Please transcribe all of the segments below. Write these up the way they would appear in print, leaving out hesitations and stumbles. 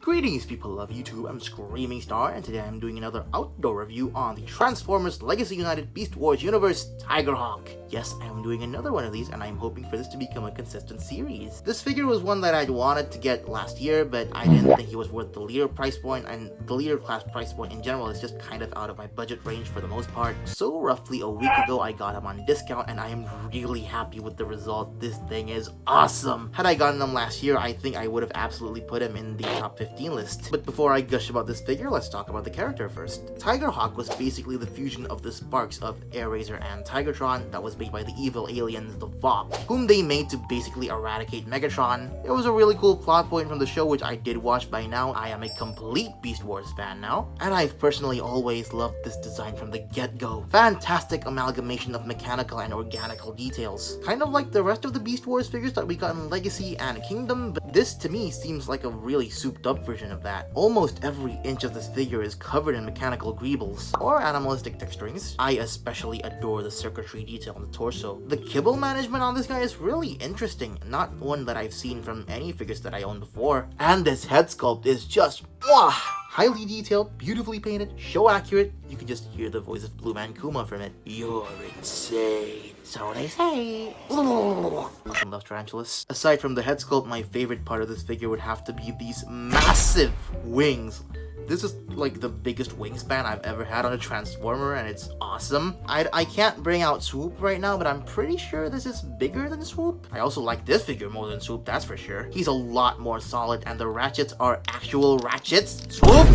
Greetings people of YouTube, I'm Screaming Star, and today I'm doing another outdoor review on the Transformers Legacy United Beast Wars Universe TIGERHAWK. Yes, I'm doing another one of these, and I'm hoping for this to become a consistent series. This figure was one that I'd wanted to get last year, but I didn't think it was worth the leader price point, and the leader class price point in general is just kind of out of my budget range for the most part. So roughly a week ago I got him on discount, and I am really happy with the result. This thing is awesome! Had I gotten him last year, I think I would have absolutely put him in the top 15 list. But before I gush about this figure, let's talk about the character first. TIGERHAWK was basically the fusion of the sparks of Airazor and Tigertron that was made by the evil aliens, the Vought, whom they made to basically eradicate Megatron. It was a really cool plot point from the show, which I did watch. By now I am a complete Beast Wars fan now, and I've personally always loved this design from the get-go. Fantastic amalgamation of mechanical and organical details. Kind of like the rest of the Beast Wars figures that we got in Legacy and Kingdom, but this to me seems like a really souped up version of that. Almost every inch of this figure is covered in mechanical greebles or animalistic texturings. I especially adore the circuitry detail on the torso. The kibble management on this guy is really interesting, not one that I've seen from any figures that I owned before. And this head sculpt is just mwah! Highly detailed, beautifully painted, show accurate. You can just hear the voice of Blue Man Kuma from it. You're insane. So they say. Love tarantulas. Aside from the head sculpt, my favorite part of this figure would have to be these massive wings. This is like the biggest wingspan I've ever had on a Transformer, and it's awesome. I can't bring out Swoop right now, but I'm pretty sure this is bigger than Swoop. I also like this figure more than Swoop, that's for sure. He's a lot more solid, and the ratchets are actual ratchets. Swoop!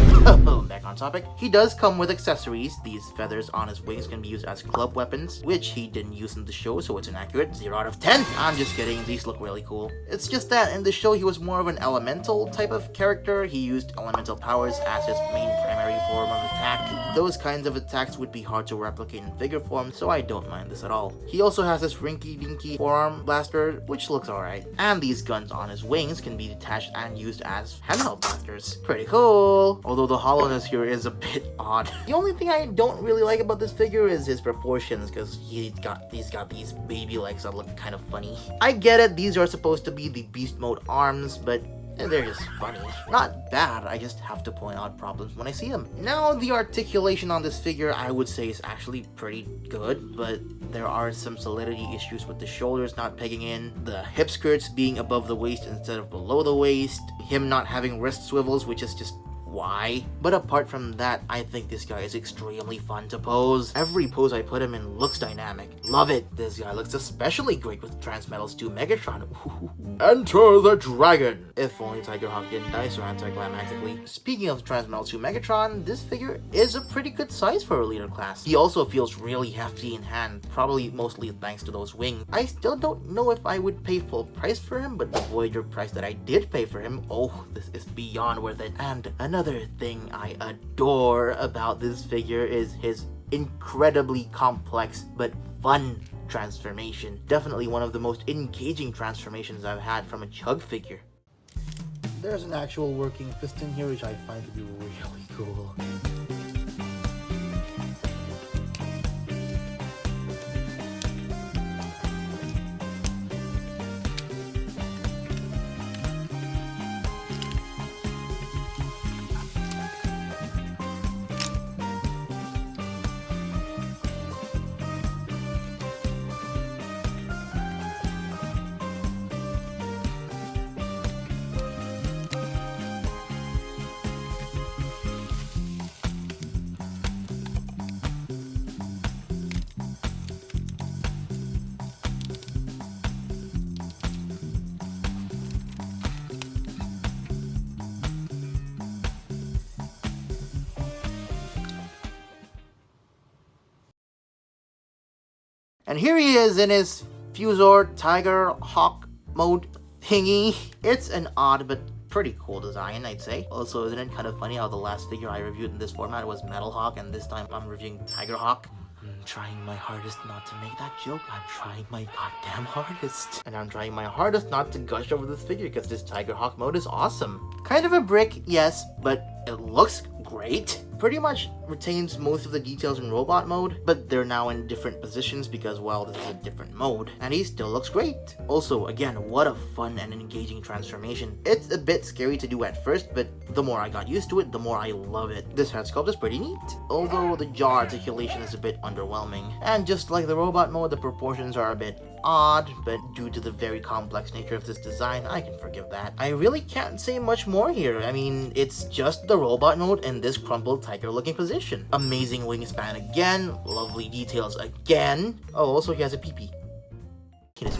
Back on topic. He does come with accessories. These feathers on his wings can be used as club weapons, which he didn't use in the show, so it's inaccurate. 0 out of 10. I'm just kidding, these look really cool. It's just that in the show he was more of an elemental type of character. He used elemental powers as his main primary form of attack. Those kinds of attacks would be hard to replicate in figure form, so I don't mind this at all. He also has this rinky-dinky forearm blaster, which looks alright. And these guns on his wings can be detached and used as handheld blasters. Pretty cool! Although the hollowness here is a bit odd. The only thing I don't really like about this figure is his proportions, because he's got these baby legs that look kind of funny. I get it, these are supposed to be the beast mode arms, but they're just funny. Not bad, I just have to point out problems when I see them. Now, the articulation on this figure I would say is actually pretty good, but there are some solidity issues with the shoulders not pegging in, the hip skirts being above the waist instead of below the waist, him not having wrist swivels, which is just why? But apart from that, I think this guy is extremely fun to pose. Every pose I put him in looks dynamic. Love it. This guy looks especially great with Transmetals 2 Megatron. Ooh. Enter the Dragon! If only TIGERHAWK didn't die so anticlimactically. Speaking of Transmetals 2 Megatron, this figure is a pretty good size for a leader class. He also feels really hefty in hand, probably mostly thanks to those wings. I still don't know if I would pay full price for him, but the Voyager price that I did pay for him, oh, this is beyond worth it. And another thing I adore about this figure is his incredibly complex but fun transformation. Definitely one of the most engaging transformations I've had from a Chug figure. There's an actual working piston here, which I find to be really cool. And here he is in his Fusor TIGERHAWK mode thingy. It's an odd but pretty cool design, I'd say. Also, isn't it kind of funny how the last figure I reviewed in this format was Metalhawk, and this time I'm reviewing TIGERHAWK? I'm trying my hardest not to make that joke. I'm trying my goddamn hardest. And I'm trying my hardest not to gush over this figure because this TIGERHAWK mode is awesome. Kind of a brick, yes, but it looks great. pretty much retains most of the details in robot mode, but they're now in different positions because, well, this is a different mode, and he still looks great. Also, again, what a fun and engaging transformation. It's a bit scary to do at first, but the more I got used to it, the more I love it. This head sculpt is pretty neat, although the jaw articulation is a bit underwhelming. And just like the robot mode, the proportions are a bit odd, but due to the very complex nature of this design, I can forgive that. I really can't say much more here. I mean, it's just the robot mode in this crumpled tiger looking position. Amazing wingspan again, lovely details again. Oh, also he has a pee-pee. Penis.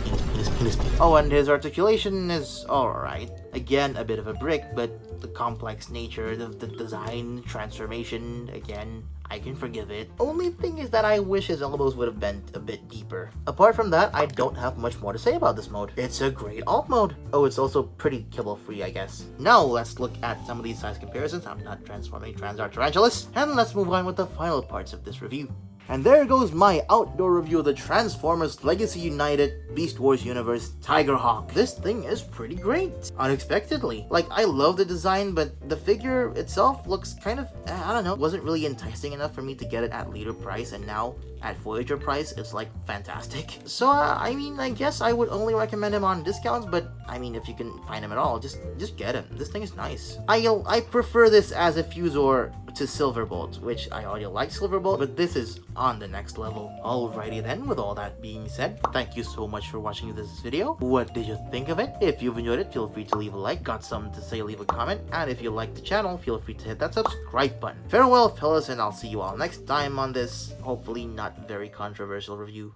Oh, and his articulation is alright. Again, a bit of a brick, but the complex nature of the design, transformation, again, I can forgive it. Only thing is that I wish his elbows would have bent a bit deeper. Apart from that, I don't have much more to say about this mode. It's a great alt mode. Oh, it's also pretty kibble free, I guess. Now let's look at some of these size comparisons. I'm not transforming Transart Tarantulas. And let's move on with the final parts of this review. And there goes my outdoor review of the Transformers Legacy United Beast Wars Universe TIGERHAWK. This thing is pretty great, unexpectedly. Like, I love the design, but the figure itself looks kind of, I don't know, wasn't really enticing enough for me to get it at leader price, and now at Voyager price, it's like fantastic. So, I mean, I guess I would only recommend him on discounts, but I mean, if you can find him at all, just get him. This thing is nice. I prefer this as a Fusor to Silverbolt, which I already like Silverbolt, but this is on the next level. Alrighty then, with all that being said, thank you so much for watching this video. What did you think of it? If you've enjoyed it, feel free to leave a like. Got something to say, leave a comment. And if you like the channel, feel free to hit that subscribe button. Farewell, fellas, and I'll see you all next time on this, hopefully not very controversial review.